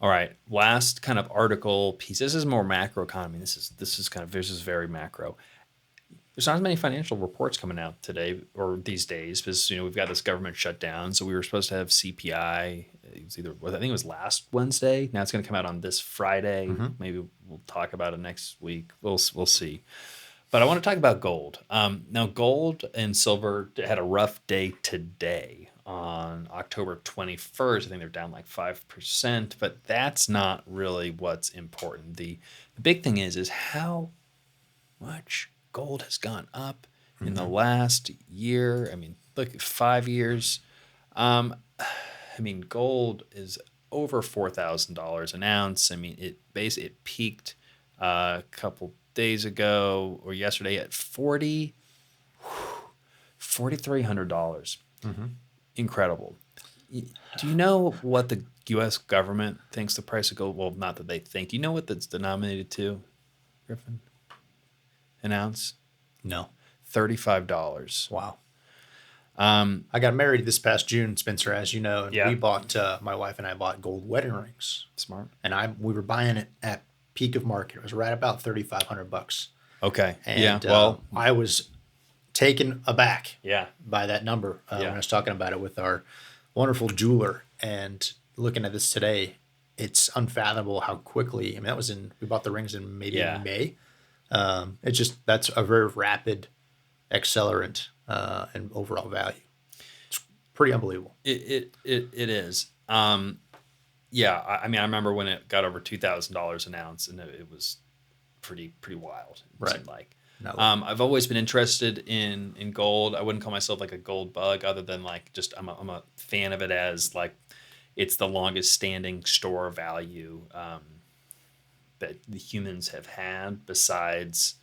All right. Last kind of article piece. This is more macro economy. This is very macro. There's not as many financial reports coming out today or these days because we've got this government shutdown. So we were supposed to have CPI. It was I think it was last Wednesday. Now it's going to come out on this Friday. Mm-hmm. Maybe we'll talk about it next week. We'll see. But I want to talk about gold. Now, gold and silver had a rough day today on October 21st. I think they're down like 5%, but that's not really what's important. The big thing is how much gold has gone up in the Mm-hmm. last year. I mean, look, 5 years. I mean, gold is over $4,000 an ounce. I mean, it peaked a couple days ago or yesterday at $4,300. Mm-hmm. Incredible. Do you know what the U.S. government thinks the price of gold? Well, not that they think. Do you know what that's denominated to, Griffin? An ounce? No. $35. Wow. I got married this past June, Spencer, as you know, and Yeah. we bought my wife and I bought gold wedding rings, Smart. and we were buying it at peak of market. It was right about $3,500, Okay. Yeah. and Well. I was taken aback Yeah. by that number when Yeah. I was talking about it with our wonderful jeweler, and looking at this today, it's unfathomable how quickly. I mean, we bought the rings in maybe Yeah. May. That's a very rapid accelerant in overall value. It's pretty unbelievable. It is. Yeah. I mean, I remember when it got over $2,000 an ounce, and it was pretty wild. It Right. seemed like. No. I've always been interested in gold. I wouldn't call myself like a gold bug, other than like just I'm a fan of it as like it's the longest standing store of value that the humans have had. Besides,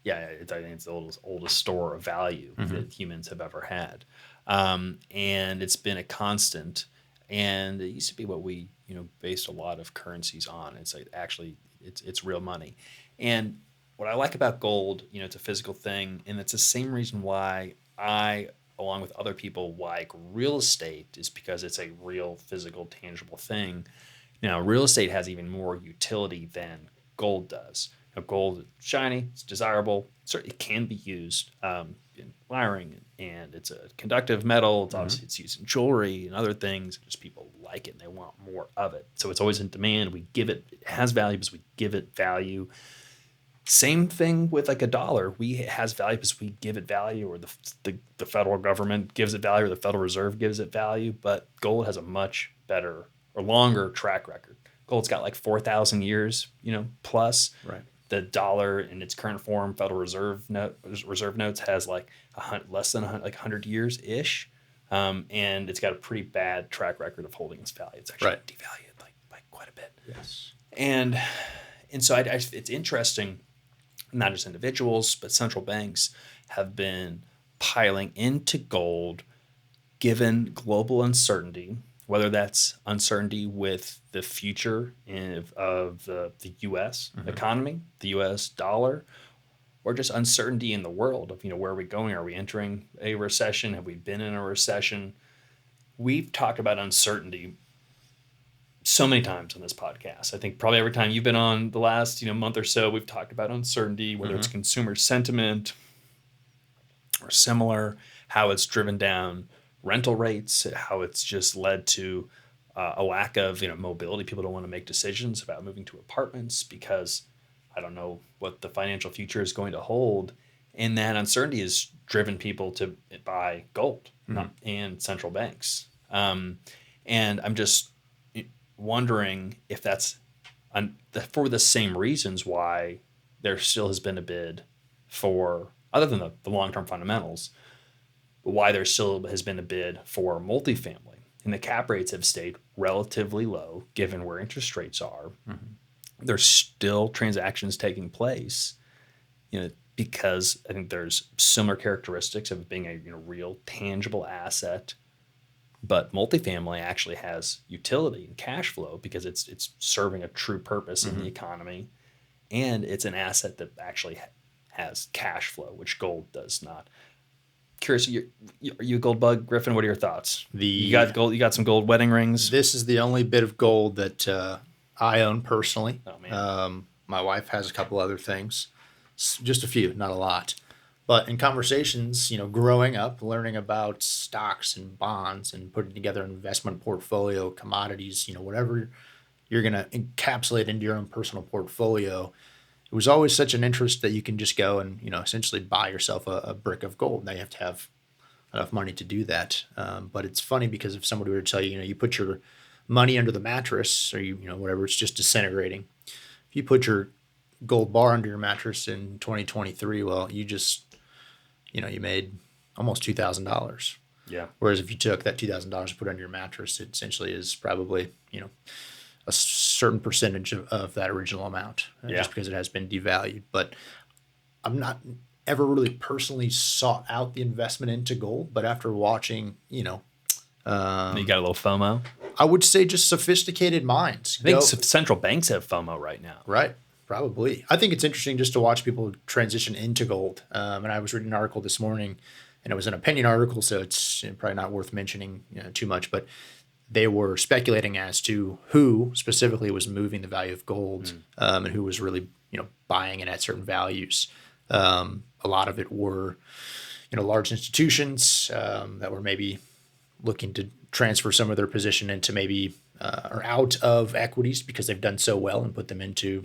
I think it's the oldest store of value that humans have ever had, and it's been a constant. And it used to be what we based a lot of currencies on. It's like actually it's real money, and what I like about gold, it's a physical thing, and it's the same reason why along with other people, like real estate is because it's a real physical, tangible thing. Now, real estate has even more utility than gold does. Gold is shiny, it's desirable, it can be used in wiring, and it's a conductive metal. It's obviously it's used in jewelry and other things. Just people like it and they want more of it. So it's always in demand. It has value because we give it value. Same thing with like a dollar. It has value because we give it value, or the federal government gives it value, or the Federal Reserve gives it value. But gold has a much better or longer track record. Gold's got like 4,000 years, plus. Right. The dollar in its current form, Federal Reserve notes, has like less than 100 years ish, and it's got a pretty bad track record of holding its value. It's actually devalued like by quite a bit. Yes. And so it's interesting. Not just individuals, but central banks have been piling into gold given global uncertainty, whether that's uncertainty with the future of the U.S. economy, the U.S. dollar, or just uncertainty in the world of, where are we going? Are we entering a recession? Have we been in a recession? We've talked about uncertainty so many times on this podcast. I think probably every time you've been on the last month or so, we've talked about uncertainty, whether it's consumer sentiment or similar, how it's driven down rental rates, how it's just led to a lack of mobility. People don't want to make decisions about moving to apartments because I don't know what the financial future is going to hold, and that uncertainty has driven people to buy gold and central banks. And I'm just wondering if that's for the same reasons why there still has been a bid for, other than the long-term fundamentals, why there still has been a bid for multifamily. And the cap rates have stayed relatively low given where interest rates are. There's still transactions taking place, because I think there's similar characteristics of being a real tangible asset. But multifamily actually has utility and cash flow because it's serving a true purpose in the economy, and it's an asset that actually has cash flow, which gold does not. Curious, are you a gold bug, Griffin? What are your thoughts? You got gold. You got some gold wedding rings. This is the only bit of gold that I own personally. Oh man. My wife has a couple other things, just a few, not a lot. But in conversations, growing up, learning about stocks and bonds and putting together an investment portfolio, commodities, whatever you're going to encapsulate into your own personal portfolio, it was always such an interest that you can just go and, essentially buy yourself a brick of gold. Now you have to have enough money to do that. But it's funny because if somebody were to tell you, you put your money under the mattress or whatever, it's just disintegrating. If you put your gold bar under your mattress in 2023, well, you made almost $2,000. Yeah. Whereas if you took that $2,000 and put it under your mattress, it essentially is probably, a certain percentage of that original amount, just because it has been devalued. But I'm not ever really personally sought out the investment into gold, but after watching, You got a little FOMO. I would say just sophisticated minds. I think central banks have FOMO right now. Right. Probably. I think it's interesting just to watch people transition into gold. And I was reading an article this morning, and it was an opinion article, so it's probably not worth mentioning too much, but they were speculating as to who specifically was moving the value of gold, and who was really buying it at certain values. A lot of it were large institutions that were maybe looking to transfer some of their position into maybe or out of equities because they've done so well and put them into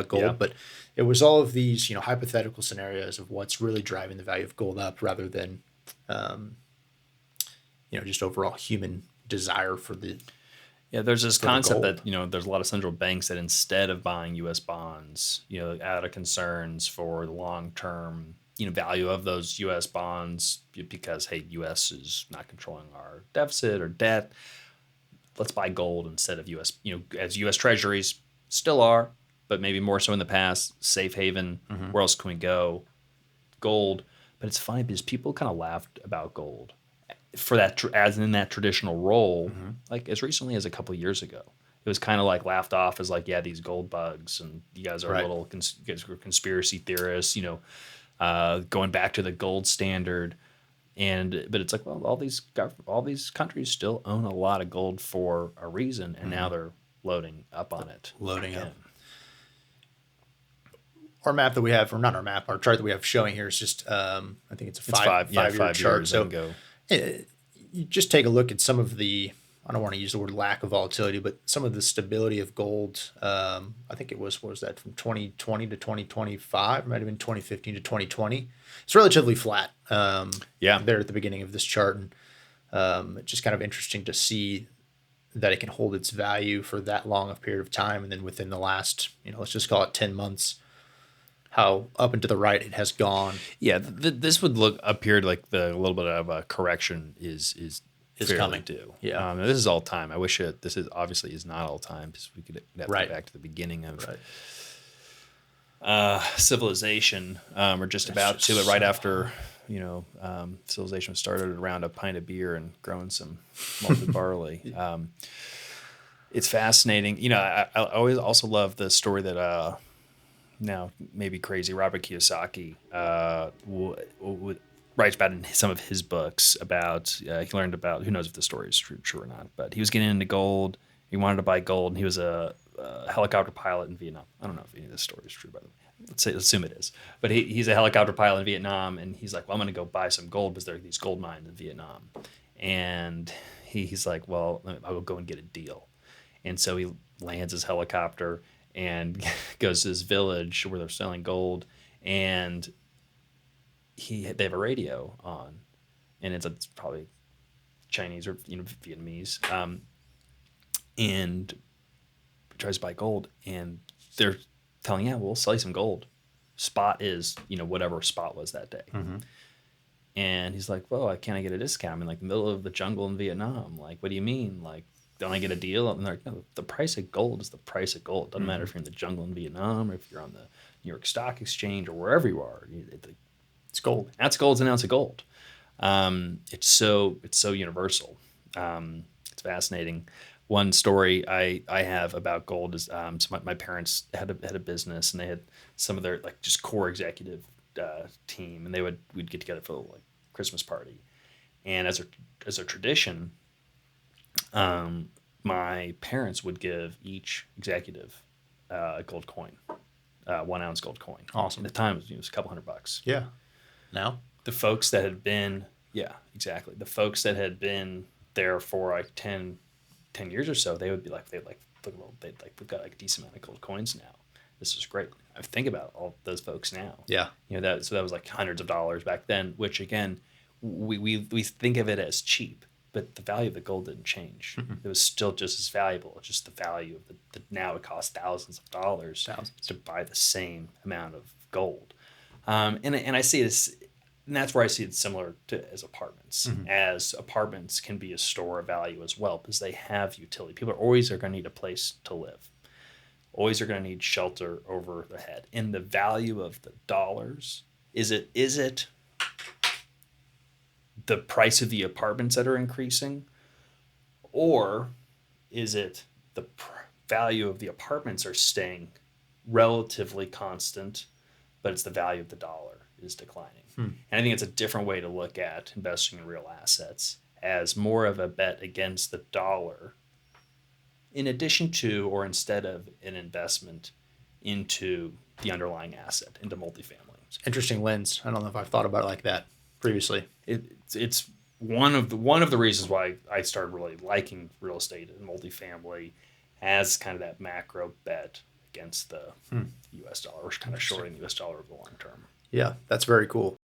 gold. Yeah. But it was all of these hypothetical scenarios of what's really driving the value of gold up rather than just overall human desire for the There's this concept gold. that there's a lot of central banks that instead of buying U.S. bonds, out of concerns for the long term value of those U.S. bonds, because hey, U.S. is not controlling our deficit or debt, let's buy gold instead of U.S. As U.S. Treasuries still are, but maybe more so in the past, safe haven. Where else can we go? Gold. But it's funny because people kind of laughed about gold for that as in that traditional role, like as recently as a couple of years ago. It was kind of like laughed off as like, yeah, these gold bugs, and you guys are Right. little you guys were conspiracy theorists, going back to the gold standard. But it's like, well, all these countries still own a lot of gold for a reason, and now they're loading up on it. Loading up. again. Our map that we have, or not our map, our chart that we have showing here is just, I think it's a It's five-year 5 chart. years So and go. you just take a look at some of the, I don't want to use the word lack of volatility, but some of the stability of gold. I think it was, what was that, from 2020 to 2025? It might have been 2015 to 2020. It's relatively flat there at the beginning of this chart. And it's just kind of interesting to see that it can hold its value for that long a period of time. And then within the last, let's just call it 10 months, how up and to the right it has gone. Yeah, this would appear like a little bit of a correction is fairly coming. due. Yeah. This is all time. I wish this is obviously is not all time, because we could have to Right. go back to the beginning of Right. civilization. We're just about to, but right after civilization was started around a pint of beer and growing some malted barley. It's fascinating. I always also love the story that now maybe crazy Robert Kiyosaki writes about in some of his books about he learned about, who knows if the story is true or not, but he was getting into gold. He wanted to buy gold, and he was a helicopter pilot in Vietnam. I don't know if any of this story is true, by the way. Let's assume it is. But he's a helicopter pilot in Vietnam, and he's like, well, I'm going to go buy some gold because there are these gold mines in Vietnam. And he's like, well, I'll go and get a deal. And so he lands his helicopter and goes to this village where they're selling gold, and they have a radio on, and it's probably Chinese or Vietnamese, and tries to buy gold, and they're telling, yeah, we'll sell you some gold. Spot is whatever spot was that day. And he's like, well, can I get a discount? I'm in like the middle of the jungle in Vietnam. Like, what do you mean? Like, don't I get a deal? And they're like, no, the price of gold is the price of gold. Doesn't matter if you're in the jungle in Vietnam or if you're on the New York Stock Exchange or wherever you are. It's gold. That's gold's an ounce of gold. It's so universal. It's fascinating. One story I have about gold is so my parents had a business, and they had some of their like just core executive team, and we'd get together for a like Christmas party, and as a tradition, my my parents would give each executive a gold coin, 1 ounce gold coin. Awesome. At the time, it was a couple $100. Yeah. Now? The folks that had been, yeah, exactly. The folks that had been there for like 10 years or so, they would be like, we've got like a decent amount of gold coins now. This is great. I think about all those folks now. Yeah. So that was like hundreds of dollars back then, which again, we think of it as cheap, but the value of the gold didn't change. It was still just as valuable. It's just the value of the now it costs thousands of dollars to buy the same amount of gold. And I see this, and that's where I see it similar to as apartments. As apartments can be a store of value as well because they have utility. People are going to need a place to live. Always are going to need shelter over their head. And the value of the dollars, is it the price of the apartments that are increasing, or is it the value of the apartments are staying relatively constant, but it's the value of the dollar is declining? And I think it's a different way to look at investing in real assets as more of a bet against the dollar in addition to or instead of an investment into the underlying asset, into multifamily. It's an interesting lens. I don't know if I've thought about it like that previously. It's one of the reasons why I started really liking real estate and multifamily as kind of that macro bet against the U.S. dollar, or kind of shorting the U.S. dollar over the long term. Yeah, that's very cool.